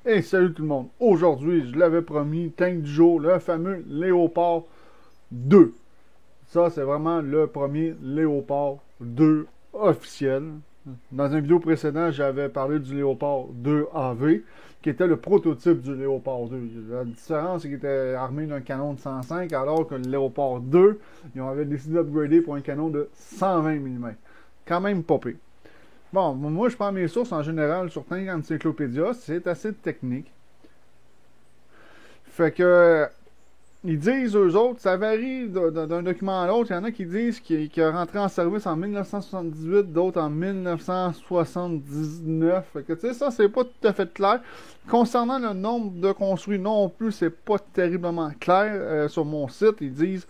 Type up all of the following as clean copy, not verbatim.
Et salut tout le monde. Aujourd'hui, je l'avais promis, tank du jour, le fameux Léopard 2. Ça, c'est vraiment le premier Léopard 2 officiel. Dans une vidéo précédente, j'avais parlé du Léopard 2 AV, qui était le prototype du Léopard 2. La différence, c'est qu'il était armé d'un canon de 105, alors que le Léopard 2, ils avaient décidé d'upgrader pour un canon de 120 mm. Quand même pas pire. Bon, moi, je prends mes sources en général sur Tank Encyclopédia. C'est assez technique. Fait que, ils disent, eux autres, ça varie d'un document à l'autre. Il y en a qui disent qu'il est rentré en service en 1978, d'autres en 1979. Fait que, tu sais, ça, c'est pas tout à fait clair. Concernant le nombre de construits non plus, c'est pas terriblement clair. Sur mon site, ils disent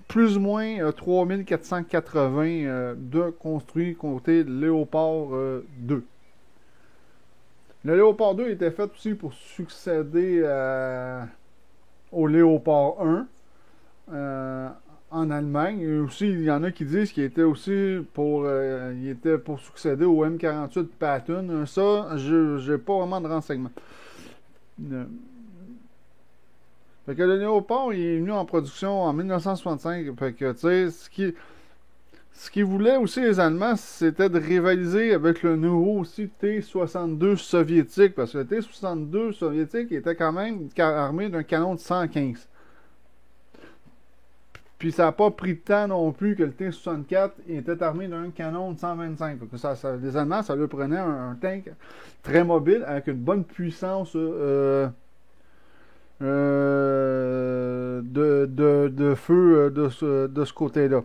plus ou moins 3480 de construits côté Léopard 2. Le Léopard 2 était fait aussi pour succéder au Léopard 1 en Allemagne. Et aussi, il y en a qui disent qu'il était aussi il était pour succéder au M48 Patton. Ça, je n'ai pas vraiment de renseignements. Fait que le Léopard, il est venu en production en 1965. Fait que, tu sais, ce qu'ils voulaient aussi, les Allemands, c'était de rivaliser avec le nouveau aussi T-62 soviétique. Parce que le T-62 soviétique était quand même armé d'un canon de 115. Puis ça n'a pas pris de temps non plus que le T-64 était armé d'un canon de 125. Fait que les Allemands, ça leur prenait un tank très mobile avec une bonne puissance de feu de ce côté-là.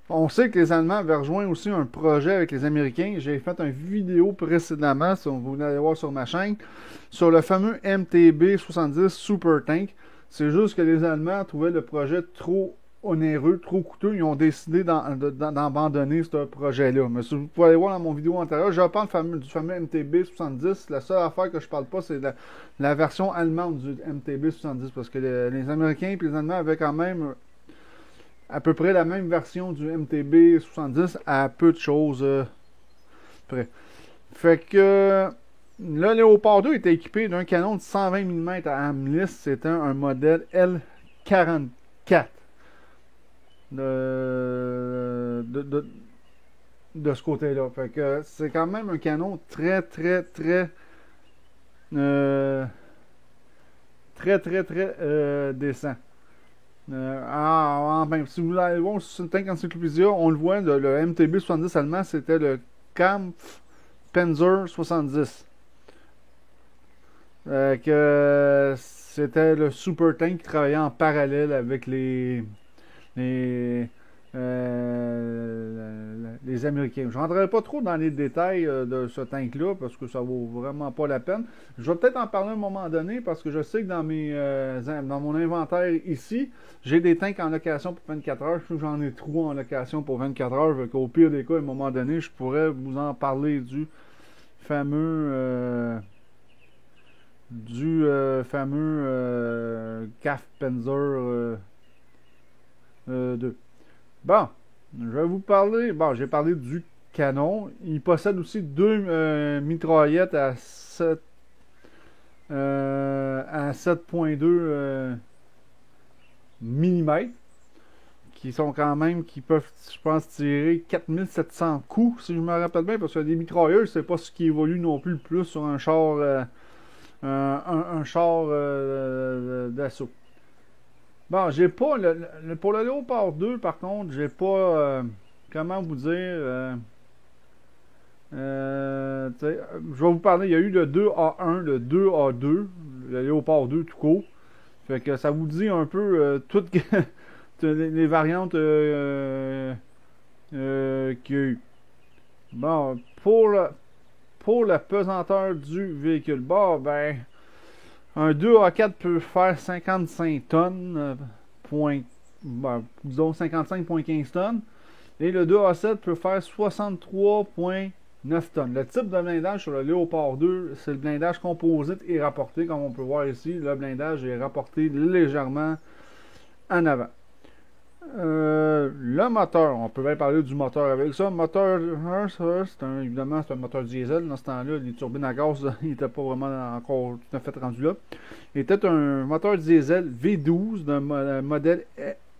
On sait que les Allemands avaient rejoint aussi un projet avec les Américains. J'ai fait une vidéo précédemment, si vous allez voir sur ma chaîne, sur le fameux MTB-70 Super Tank. C'est juste que les Allemands trouvaient le projet trop onéreux, trop coûteux. Ils ont décidé d'abandonner ce projet-là. Mais si vous pouvez aller voir dans mon vidéo antérieure, je parle du fameux MTB-70. La seule affaire que je parle pas, c'est la version allemande du MTB-70. Parce que les Américains et les Allemands avaient quand même à peu près la même version du MTB-70 à peu de choses près. Fait que le Léopard 2 était équipé d'un canon de 120 mm à Amlis. C'était un modèle L44 de ce côté-là. Fait que c'est quand même un canon très décent. Ben, si vous allez voir sur Tank Encyclopédia, on le voit, le MTB-70 allemand, c'était le Kampfpanzer 70. Que c'était le super tank qui travaillait en parallèle avec les Américains. Je ne rentrerai pas trop dans les détails de ce tank-là parce que ça vaut vraiment pas la peine. Je vais peut-être en parler à un moment donné parce que je sais que dans mon inventaire ici, j'ai des tanks en location pour 24 heures. Je sais que j'en ai 3 en location pour 24 heures. Au pire des cas, à un moment donné, je pourrais vous en parler du fameux CAF Panzer 2. Bon, je vais vous parler. Bon, j'ai parlé du canon. Il possède aussi deux mitraillettes à 7.2 mm qui sont quand même, qui peuvent, je pense, tirer 4700 coups, si je me rappelle bien, parce que des mitrailleuses, c'est pas ce qui évolue non plus le plus sur un char d'assaut. Bon, j'ai pas pour le Léopard 2, par contre, j'ai pas comment vous dire je vais vous parler, il y a eu le 2A1, le 2A2, le Léopard 2 tout court. Fait que ça vous dit un peu toutes les variantes qu'il y a eu. Bon, pour la pesanteur du véhicule, bon, ben, un 2A4 peut faire 55 tonnes, disons 55,15 tonnes. Et le 2A7 peut faire 63,9 tonnes. Le type de blindage sur le Léopard 2, c'est le blindage composite et rapporté. Comme on peut voir ici, le blindage est rapporté légèrement en avant. Le moteur, on peut bien parler du moteur avec ça. Le moteur, évidemment, c'est un moteur diesel. Dans ce temps-là, les turbines à gaz, il n'était pas vraiment encore tout à fait rendu là. Il était un moteur diesel V12 d'un modèle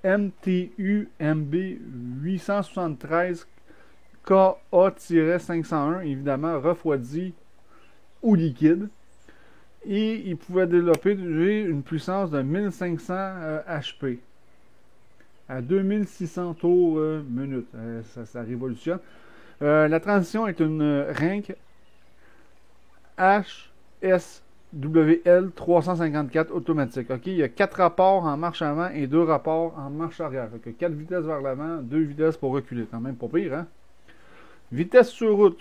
MTU MB 873 KA-501, évidemment refroidi ou liquide. Et il pouvait développer une puissance de 1500 HP à 2600 tours minute. Ça révolutionne. La transition est une Renk HSWL 354 automatique. Okay? Il y a 4 rapports en marche avant et 2 rapports en marche arrière. 4 vitesses vers l'avant, 2 vitesses pour reculer. Quand même pas pire, hein? Vitesse sur route,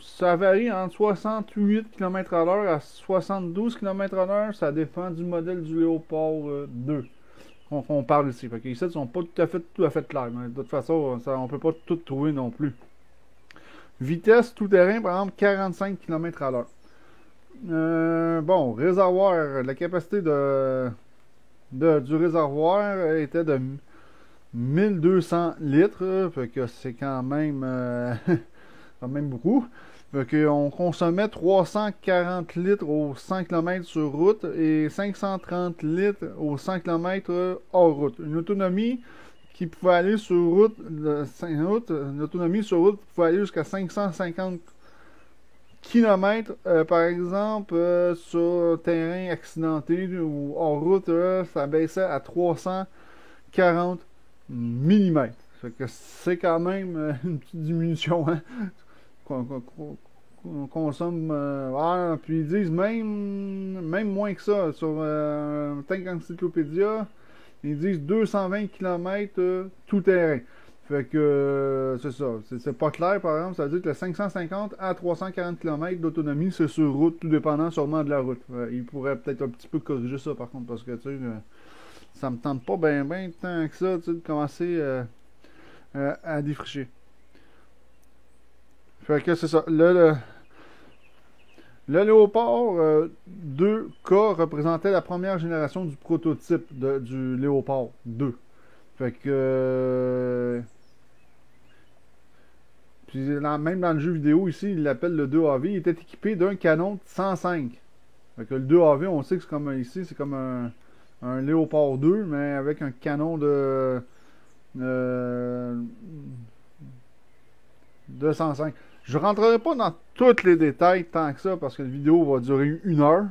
ça varie entre 68 km/h à 72 km/h. Ça dépend du modèle du Léopard 2 qu'on parle ici. Fait que ici, ils ne sont pas tout à fait clairs. Mais de toute façon, on ne peut pas tout trouver non plus. Vitesse tout-terrain, par exemple, 45 km/h. Bon, réservoir, la capacité du réservoir était de 1200 litres, fait que c'est quand même, quand même beaucoup. Fait qu'on consommait 340 litres aux 100 km sur route et 530 litres aux 100 km hors route. Une autonomie qui pouvait aller sur route, une autonomie sur route pouvait aller jusqu'à 550 km, par exemple, sur terrain accidenté ou hors route, ça baissait à 340 mm. Fait que c'est quand même une petite diminution, hein? Qu'on consomme. Puis ils disent même moins que ça. Sur Tank Encyclopedia, ils disent 220 km tout terrain. Fait que c'est ça. C'est pas clair, par exemple. Ça veut dire que le 550 à 340 km d'autonomie, c'est sur route, tout dépendant sûrement de la route. Ils pourraient peut-être un petit peu corriger ça, par contre, parce que tu sais. Ça me tente pas bien tant que ça, tu sais, de commencer à défricher. Fait que c'est ça. Le Léopard 2K représentait la première génération du prototype du Léopard 2. Fait que... puis même dans le jeu vidéo ici, il l'appelle le 2AV. Il était équipé d'un canon de 105. Fait que le 2AV, on sait que c'est comme ici, c'est comme un Léopard 2, mais avec un canon de 105. Je rentrerai pas dans tous les détails tant que ça, parce que la vidéo va durer 1 heure.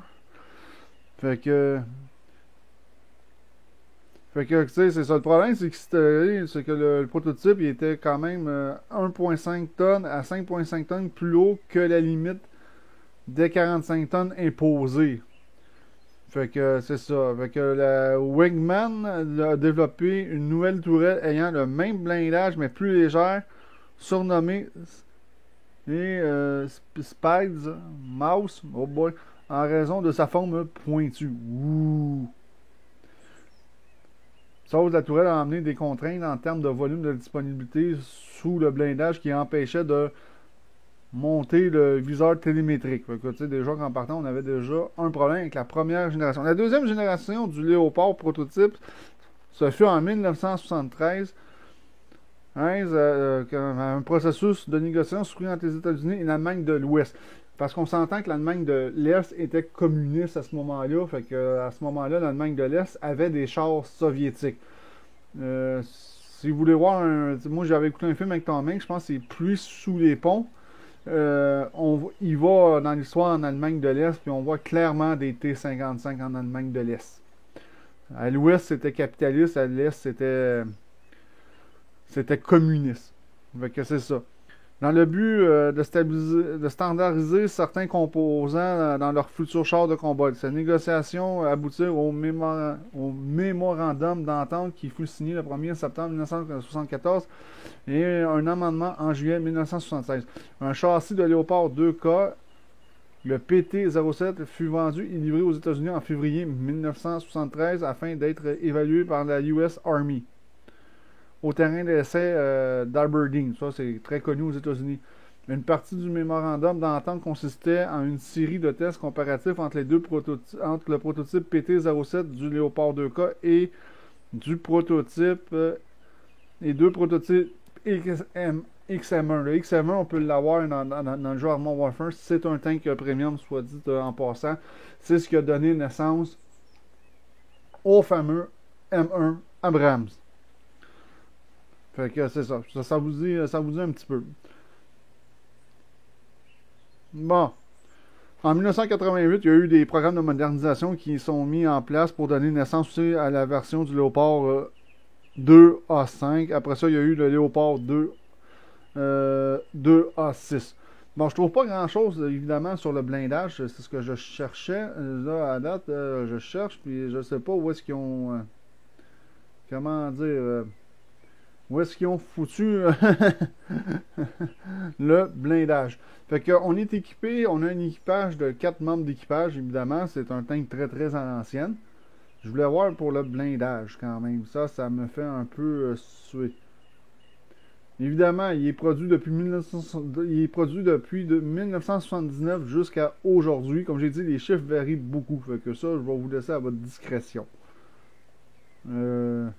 Fait que tu sais, c'est ça. Le problème, c'est que le prototype, il était quand même 1,5 tonnes à 5,5 tonnes plus haut que la limite des 45 tonnes imposée. Fait que c'est ça. Fait que la Wingman a développé une nouvelle tourelle ayant le même blindage mais plus légère, surnommée Spides Mouse, oh boy, en raison de sa forme pointue. Ouh. Sauf la tourelle a amené des contraintes en termes de volume de disponibilité sous le blindage qui empêchait de monter le viseur télémétrique. Fait que, tu sais, déjà qu'en partant, on avait déjà un problème avec la première génération. La deuxième génération du Léopard prototype, ce fut en 1973. Un processus de négociation souffrit entre les États-Unis et l'Allemagne de l'Ouest. Parce qu'on s'entend que l'Allemagne de l'Est était communiste à ce moment-là. Fait que à ce moment-là, l'Allemagne de l'Est avait des chars soviétiques. Si vous voulez voir moi j'avais écouté un film avec Tom Hanks, je pense que c'est Pluie sous les ponts. Il va dans l'histoire en Allemagne de l'Est, puis on voit clairement des T-55 en Allemagne de l'Est. À l'Ouest, c'était capitaliste, à l'Est, c'était communiste. Fait que c'est ça. Dans le but de standardiser certains composants dans leur futur char de combat. Ces négociations aboutirent au mémorandum d'entente qui fut signé le 1er septembre 1974 et un amendement en juillet 1976. Un châssis de Léopard 2K, le PT-07, fut vendu et livré aux États-Unis en février 1973 afin d'être évalué par la US Army au terrain d'essai d'Aberdeen. Ça, c'est très connu aux États-Unis. Une partie du mémorandum d'entente consistait en une série de tests comparatifs entre le prototype PT-07 du Léopard 2K et du prototype et deux prototypes XM1. Le XM1, on peut l'avoir dans le jeu Armored Warfare. C'est un tank premium, soit dit en passant. C'est ce qui a donné naissance au fameux M1 Abrams. Fait que c'est ça. Ça vous dit un petit peu. Bon. En 1988, il y a eu des programmes de modernisation qui sont mis en place pour donner naissance aussi à la version du Léopard 2A5. Après ça, il y a eu le Léopard 2A6. Bon, je trouve pas grand-chose, évidemment, sur le blindage. C'est ce que je cherchais. Là, à date, je cherche, puis je sais pas où est-ce qu'ils ont... comment dire... où est-ce qu'ils ont foutu le blindage. Fait qu'on est équipé, on a un équipage de 4 membres d'équipage, évidemment. C'est un tank très très à l'ancienne. Je voulais voir pour le blindage quand même. Ça me fait un peu suer. Évidemment, il est produit depuis 1979 jusqu'à aujourd'hui. Comme j'ai dit, les chiffres varient beaucoup. Fait que ça, je vais vous laisser à votre discrétion. De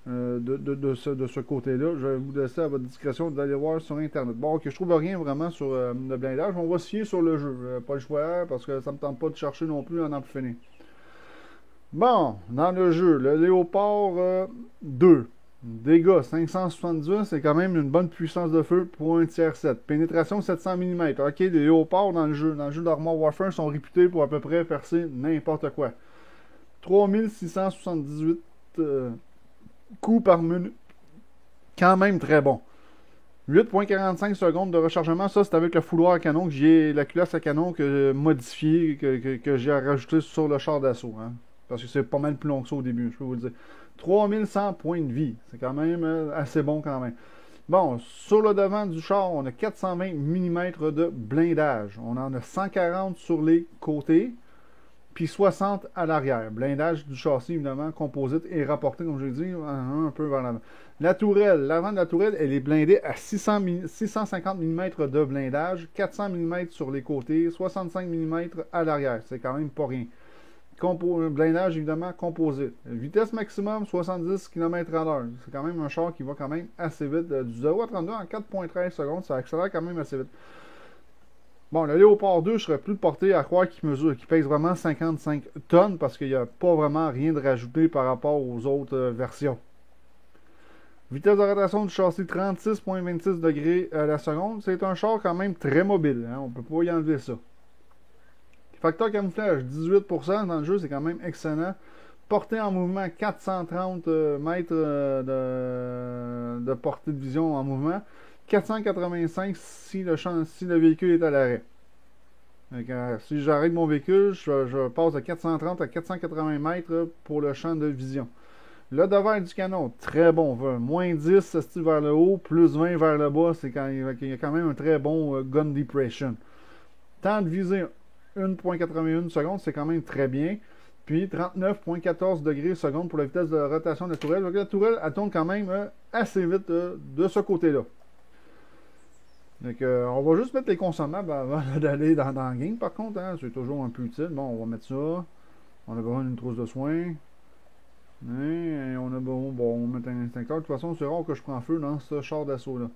ce côté-là, je vais vous laisser à votre discrétion d'aller voir sur Internet. Bon, ok, je trouve rien vraiment sur le blindage. On va se fier sur le jeu. Pas le choix, parce que ça me tente pas de chercher non plus en en plus fini. Bon, dans le jeu, le Léopard 2. Dégâts 578, c'est quand même une bonne puissance de feu pour un tiers 7. Pénétration 700 mm. Ok, les léopards dans le jeu d'Armored Warfare sont réputés pour à peu près percer n'importe quoi. 3678 coups par minute. Quand même très bon. 8.45 secondes de rechargement. Ça, c'est avec le fouloir à canon que j'ai, la culasse à canon que modifié, que j'ai rajouté sur le char d'assaut. Hein. Parce que c'est pas mal plus long que ça au début, je peux vous le dire. 3100 points de vie. C'est quand même assez bon quand même. Bon, sur le devant du char, on a 420 mm de blindage. On en a 140 sur les côtés, puis 60 à l'arrière. Blindage du châssis, évidemment, composite et rapporté, comme je l'ai dit, un peu vers l'avant. La tourelle, l'avant de la tourelle, elle est blindée à 650 mm de blindage, 400 mm sur les côtés, 65 mm à l'arrière. C'est quand même pas rien. Blindage évidemment composite. Vitesse maximum 70 km/h. C'est quand même un char qui va quand même assez vite. Du 0 à 32 en 4.13 secondes, ça accélère quand même assez vite. Bon, le Léopard 2, je serais plus porté à croire qu'il pèse vraiment 55 tonnes parce qu'il n'y a pas vraiment rien de rajouté par rapport aux autres versions. Vitesse de rotation du châssis 36.26 degrés à la seconde. C'est un char quand même très mobile. Hein? On ne peut pas y enlever ça. Facteur camouflage 18% dans le jeu, c'est quand même excellent. Portée en mouvement 430 mètres de portée de vision en mouvement. 485 si le véhicule est à l'arrêt. Si j'arrête mon véhicule, je passe de 430 à 480 mètres pour le champ de vision. Le devant du canon, très bon. Moins 10, ça se tire vers le haut, plus 20 vers le bas. Il y a quand même un très bon gun depression. Temps de visée 1.81 secondes, c'est quand même très bien. Puis 39.14 degrés secondes pour la vitesse de rotation de la tourelle. Donc la tourelle, elle tourne quand même assez vite de ce côté-là. Donc on va juste mettre les consommables avant d'aller dans le game par contre. Hein, c'est toujours un peu utile. Bon, on va mettre ça. On a besoin d'une trousse de soins. Et on a besoin. Bon, on va mettre un extincteur. De toute façon, c'est rare que je prends feu dans ce char d'assaut-là.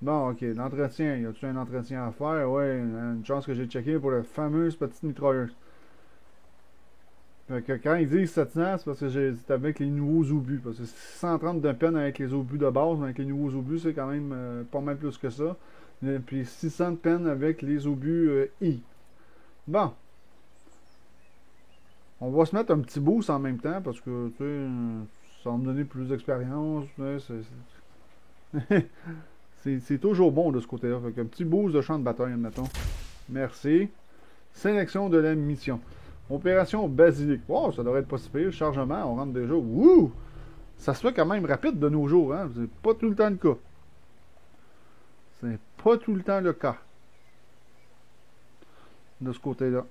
Bon, ok, l'entretien, y a-tu un entretien à faire? Ouais, une chance que j'ai checké pour la fameuse petite mitrailleuse. Fait que quand ils disent 700, c'est parce que c'est avec les nouveaux obus. Parce que 630 de peine avec les obus de base, mais avec les nouveaux obus, c'est quand même pas mal plus que ça. Et puis 600 de peine avec les obus I. Bon. On va se mettre un petit boost en même temps parce que, tu sais, ça va me donner plus d'expérience. C'est toujours bon de ce côté-là. Fait qu'un petit boost de champ de bataille, admettons. Merci. Sélection de la mission. Opération Basilic. Wow, ça devrait être pas si pire. Chargement, on rentre déjà. Wouh! Ça se fait quand même rapide de nos jours, hein. C'est pas tout le temps le cas. C'est pas tout le temps le cas. De ce côté-là.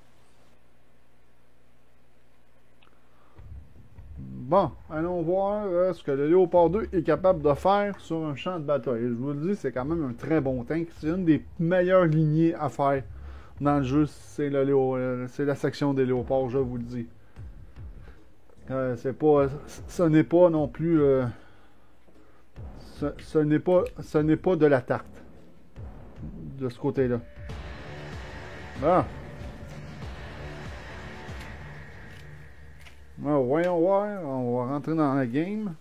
Bon, allons voir ce que le Léopard 2 est capable de faire sur un champ de bataille. Je vous le dis, c'est quand même un très bon tank. C'est une des meilleures lignées à faire dans le jeu. C'est la section des Léopards, je vous le dis. C'est pas, ce n'est pas non plus, ce n'est pas de la tarte de ce côté-là. Bon. Bon, voyons voir, on va rentrer dans la game.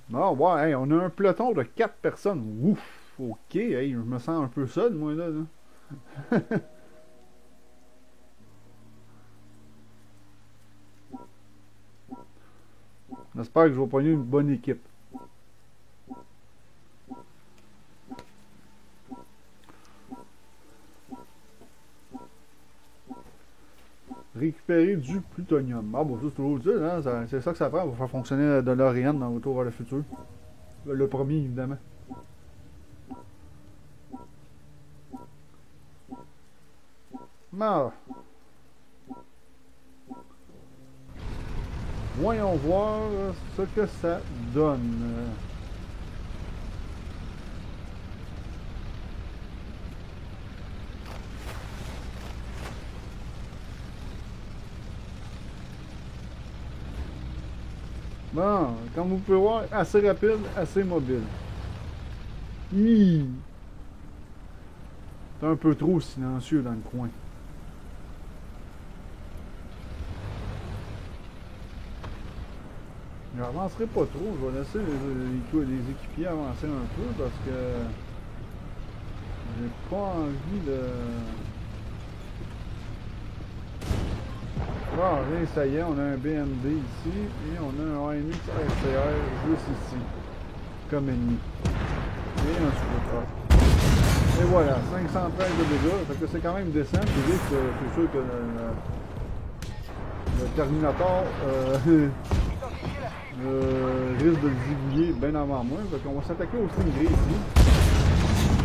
Bon, ouais, hey, on a un peloton de 4 personnes. Ouf, ok, hey, je me sens un peu seul, moi, là. J'espère que je vais pogner une bonne équipe. Récupérer du plutonium. Ah bon, c'est toujours utile, hein? C'est ça que ça prend pour faire fonctionner de l'Orion dans Retour vers le futur. Le premier, évidemment. Ah. Voyons voir ce que ça donne. Bon, comme vous pouvez voir, assez rapide, assez mobile. C'est un peu trop silencieux dans le coin. Je n'avancerai pas trop, je vais laisser les équipiers avancer un peu parce que j'ai pas envie de... Ah, bien, ça y est, on a un BMD ici et on a un AMX RCR juste ici, comme ennemi. Et un super. Et voilà, 513 de dégâts, fait que c'est quand même décent. Puis vite, c'est sûr que le Terminator risque de le zigouiller bien avant moi. Fait qu'on va s'attaquer au Stingray ici.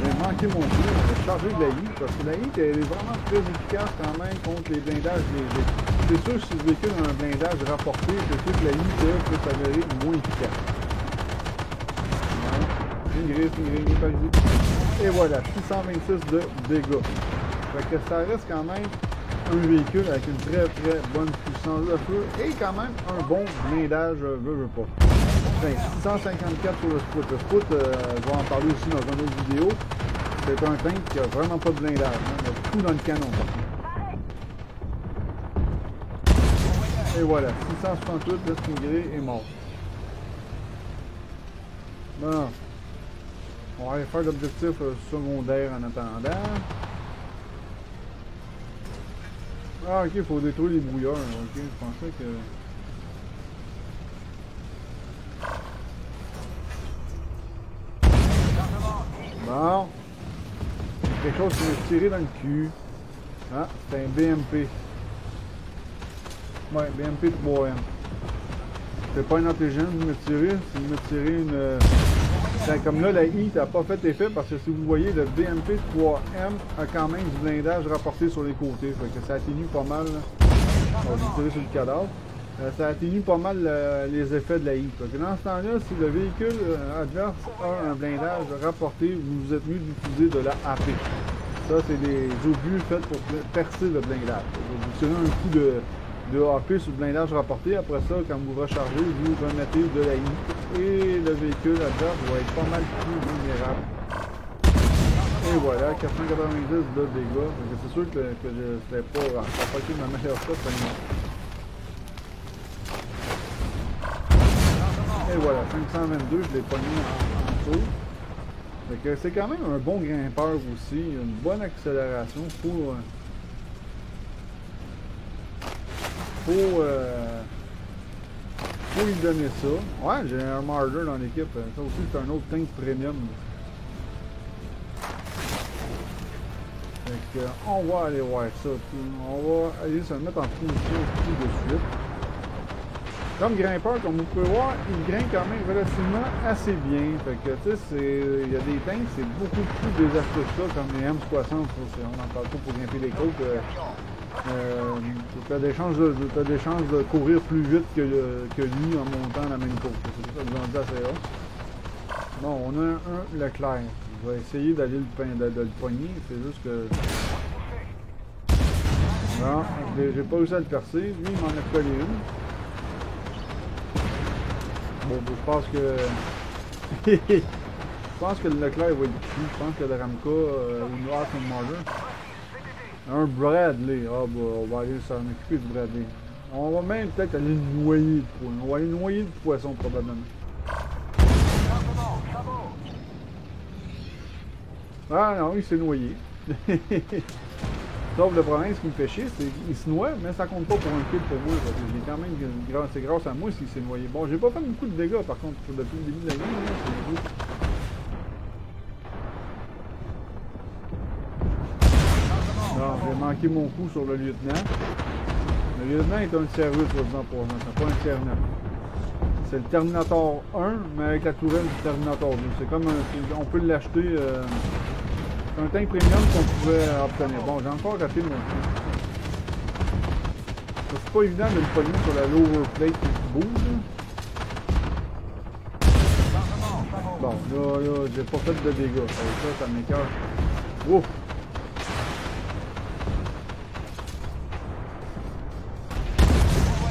J'ai manqué mon coup, je vais charger de la I, parce que la I elle est vraiment très efficace quand même contre les blindages légers. C'est sûr que si le véhicule a un blindage rapporté, c'est sûr que la I peut s'avérer moins efficace. Stingray, par ici. Et voilà, 626 de dégâts. Fait que ça reste quand même un véhicule avec une très bonne puissance de feu et quand même un bon blindage, veux pas. Enfin, 654 sur le Sprout. Le Sprout, je vais en parler aussi dans une autre vidéo. C'est un tank qui a vraiment pas de blindage. Hein. Il y a tout dans le canon. Et voilà, 668, le Stingray est mort. Bon. On va aller faire l'objectif secondaire en attendant. Ah ok, il faut détruire les brouilleurs. Ok, je pensais que... Bon. Quelque chose qui m'a tiré dans le cul. Ah, c'est un BMP. Ouais, BMP 3M. C'est pas un antigène qui m'a tiré, c'est qu'il m'a tiré une... Comme là, la I n'a pas fait effet parce que si vous voyez, le BMP 3M a quand même du blindage rapporté sur les côtés. Fait que ça atténue pas mal. On va tirer sur le cadavre. Ça atténue pas mal les effets de la I. Fait que dans ce temps-là, si le véhicule adverse a un blindage rapporté, vous êtes mieux d'utiliser de la AP. Ça, c'est des obus faits pour percer le blindage. Vous tirez un coup de AP sur le blindage rapporté. Après ça, quand vous rechargez, vous remettez de la I. Et le véhicule adverse va être pas mal plus vulnérable. Et voilà, 490 de dégâts. C'est sûr que c'était pas été ma meilleure shot. Et voilà, 522, je l'ai pogné en dessous. Fait que c'est quand même un bon grimpeur aussi. Une bonne accélération. Faut lui donner ça. Ouais, j'ai un Marder dans l'équipe. Ça aussi, c'est un autre tank premium. Fait que, on va aller voir ça. On va aller se mettre en position tout de suite. Comme grimpeur, comme vous pouvez voir, il grimpe quand même relativement assez bien. Fait que, tu sais, il y a des tanks, c'est beaucoup plus désastreux que ça, comme les M60. On en parle pas pour grimper les côtes. Tu as des chances de courir plus vite que lui en montant la même côte. C'est ça que vous en dites assez haut. Bon, on a un Leclerc. Je vais essayer d'aller de le pogner, c'est juste que... Non, j'ai pas réussi à le percer. Lui, il m'en a collé une. Bon, je pense que... je pense que le Leclerc va être cuit. Je pense que le Ramco ou le Aston Martin. Un Bradley. Ah, bah, on va aller s'en occuper du Bradley. On va même peut-être aller le noyer de poisson. On va aller noyer de poisson, probablement. Ah non, il s'est noyé. Sauf le problème, ce qui me fait chier, c'est qu'il se noie, mais ça compte pas pour un kill pour moi. Parce que j'ai quand même, c'est grâce à moi s'il s'est noyé. Bon, j'ai pas fait beaucoup de dégâts par contre depuis le début de la game. Non, j'ai manqué mon coup sur le lieutenant. Le lieutenant est un tiers 8, soit disant pour moi, c'est pas un tiers 9. C'est le Terminator 1, mais avec la tourelle du Terminator 2. C'est comme on peut l'acheter. C'est un tank premium qu'on pouvait obtenir. Bon, j'ai encore raté mon coup. C'est pas évident de le pogner sur la lower plate qui bouge. Bon, là, j'ai pas fait de dégâts. Ça m'écœure. Ouf!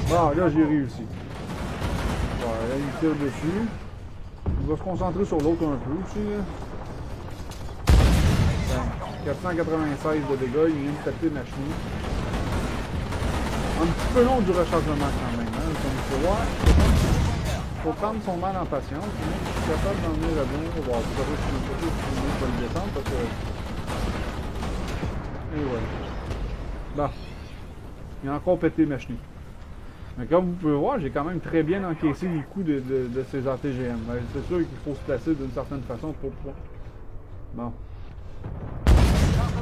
Bon, là, j'ai réussi. Bon, là, il tire dessus. On va se concentrer sur l'autre un peu aussi. Là. 496 de dégâts, il vient de taper ma chenille. Un petit peu long du rechargement quand même, hein, comme il faut voir. Il faut prendre son mal en patience. Sinon, je suis capable d'en venir à bon. Bon, vous savez, je vais le descendre parce que... Et voilà. Bon. Il a encore pété ma chenille. Mais comme vous pouvez voir, j'ai quand même très bien encaissé les coups de ces ATGM. C'est sûr qu'il faut se placer d'une certaine façon pour pouvoir... Bon.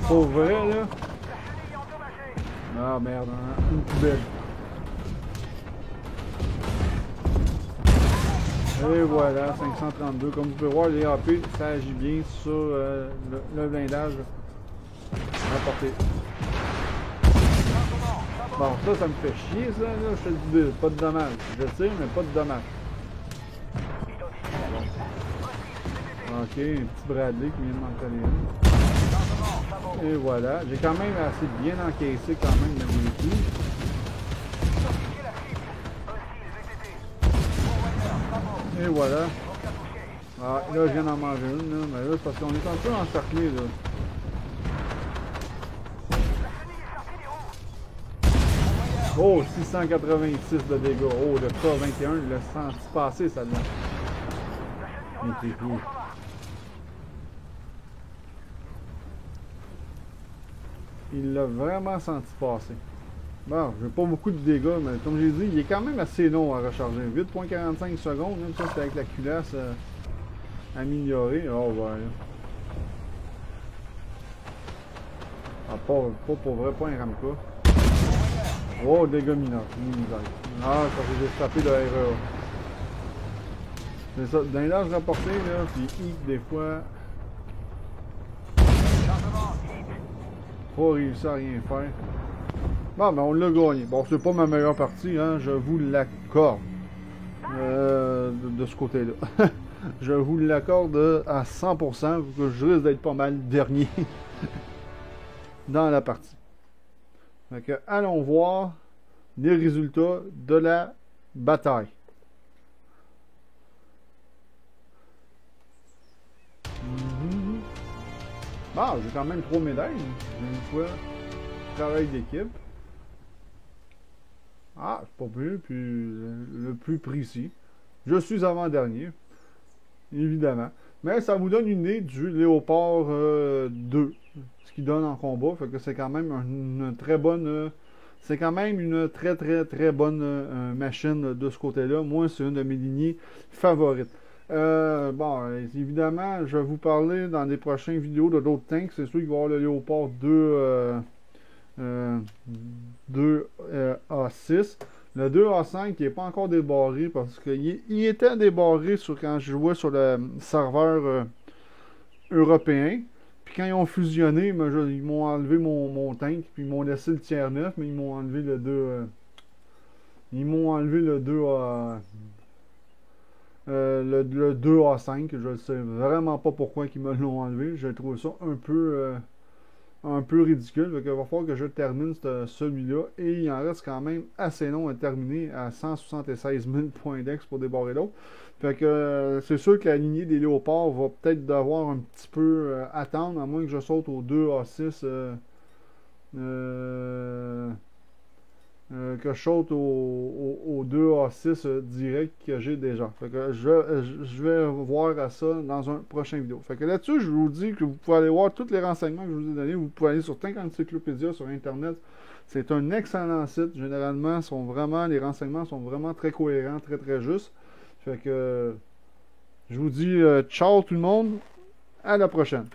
Pour vrai, là. Ah merde, hein? Une poubelle. Et voilà, 532. Comme vous pouvez voir, les AP, ça agit bien sur le blindage apporté. Bon, ça me fait chier, ça, là. Je te le dis, pas de dommage. Je tire, mais pas de dommage. Ok, un petit Bradley qui vient de m'en coller une. Et voilà, j'ai quand même assez bien encaissé quand même dans mes coups. Et voilà. Ah, là je viens d'en manger une, là, mais là c'est parce qu'on est un peu encerclé là. Oh, 686 de dégâts. Oh, le K21, il l'a senti passer celle-là. Il était fou. Il l'a vraiment senti passer. Bon, j'ai pas beaucoup de dégâts, mais comme j'ai dit, il est quand même assez long à recharger. 8.45 secondes, même ça c'est avec la culasse améliorée. Oh ouais. Ah, pas pour vrai, pas un Ramco. Oh, dégâts mineurs. Ah, parce que j'ai frappé le REA. C'est ça, dans les lâches rapportés, là, puis des fois. Pas réussi à rien faire. Bon, ben on l'a gagné. Bon, c'est pas ma meilleure partie, hein, je vous l'accorde. De ce côté-là. Je vous l'accorde à 100%, que je risque d'être pas mal dernier dans la partie. Donc, allons voir les résultats de la bataille. Bon, j'ai quand même 3 médailles. Une fois, travail d'équipe. Ah, c'est pas plus, puis le plus précis. Je suis avant-dernier, évidemment. Mais ça vous donne une idée du Léopard 2, ce qu'il donne en combat. Fait que c'est quand même une très bonne... c'est quand même une très bonne machine de ce côté-là. Moi, c'est une de mes lignées favorites. Bon, évidemment, je vais vous parler dans des prochaines vidéos de d'autres tanks. C'est sûr qu'il va y avoir le Léopard 2 A6. Le 2 A5 qui n'est pas encore débarré parce qu'il était débarré quand je jouais sur le serveur européen. Puis quand ils ont fusionné, ils m'ont enlevé mon tank. Puis ils m'ont laissé le tiers 9, mais ils m'ont enlevé le 2. Ils m'ont enlevé le 2 A. le 2A5, je ne sais vraiment pas pourquoi ils me l'ont enlevé. J'ai trouvé ça un peu ridicule. Donc, il va falloir que je termine celui-là. Et il en reste quand même assez long à terminer à 176 000 points d'ex pour débarrer l'autre. Fait que c'est sûr que la lignée des léopards va peut-être devoir un petit peu attendre, à moins que je saute au 2A6. Que je saute au 2A6 direct que j'ai déjà. Fait que je vais voir à ça dans un prochain vidéo. Fait que là-dessus, je vous dis que vous pouvez aller voir tous les renseignements que je vous ai donnés. Vous pouvez aller sur Tank Encyclopédia sur Internet. C'est un excellent site. Généralement, les renseignements sont vraiment très cohérents, très très justes. Fait que je vous dis ciao tout le monde. À la prochaine.